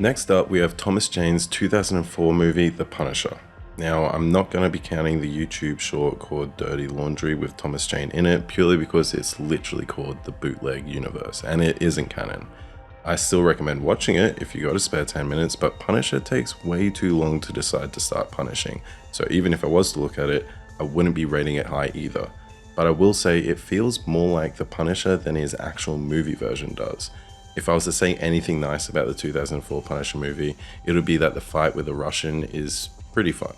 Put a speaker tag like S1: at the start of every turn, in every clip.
S1: Next up, we have Thomas Jane's 2004 movie, The Punisher. Now, I'm not going to be counting the YouTube short called Dirty Laundry with Thomas Jane in it, purely because it's literally called the Bootleg Universe, and it isn't canon. I still recommend watching it if you got a spare 10 minutes, but Punisher takes way too long to decide to start punishing, so even if I was to look at it, I wouldn't be rating it high either. But I will say it feels more like The Punisher than his actual movie version does. If I was to say anything nice about the 2004 Punisher movie, it would be that the fight with the Russian is pretty fun.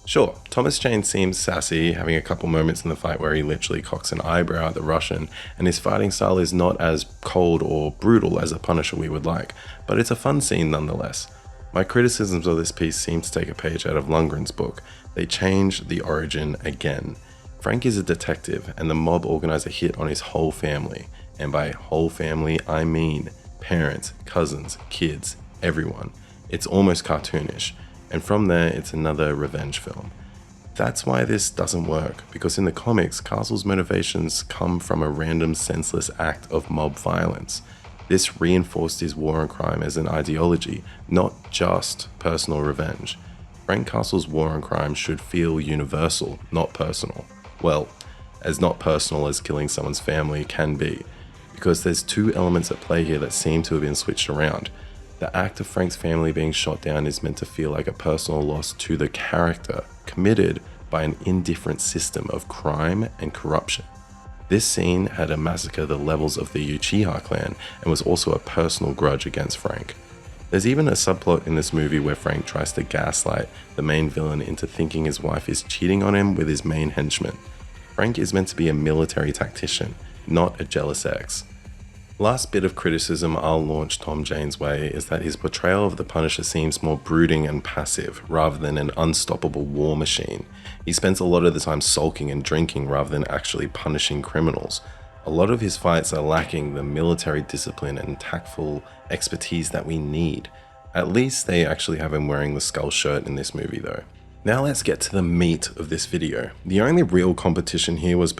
S1: Sure, Thomas Jane seems sassy, having a couple moments in the fight where he literally cocks an eyebrow at the Russian, and his fighting style is not as cold or brutal as a Punisher we would like, but it's a fun scene nonetheless. My criticisms of this piece seem to take a page out of Lundgren's book. They change the origin again. Frank is a detective, and the mob organize a hit on his whole family. And by whole family, I mean parents, cousins, kids, everyone. It's almost cartoonish. And from there, it's another revenge film. That's why this doesn't work, because in the comics, Castle's motivations come from a random senseless act of mob violence. This reinforced his war on crime as an ideology, not just personal revenge. Frank Castle's war on crime should feel universal, not personal. Well, as not personal as killing someone's family can be, because there's two elements at play here that seem to have been switched around. The act of Frank's family being shot down is meant to feel like a personal loss to the character, committed by an indifferent system of crime and corruption. This scene had a massacre the levels of the Uchiha clan and was also a personal grudge against Frank. There's even a subplot in this movie where Frank tries to gaslight the main villain into thinking his wife is cheating on him with his main henchman. Frank is meant to be a military tactician, not a jealous ex. Last bit of criticism I'll launch Tom Jane's way is that his portrayal of the Punisher seems more brooding and passive rather than an unstoppable war machine. He spends a lot of the time sulking and drinking rather than actually punishing criminals. A lot of his fights are lacking the military discipline and tactful expertise that we need. At least they actually have him wearing the skull shirt in this movie though. Now let's get to the meat of this video. The only real competition here was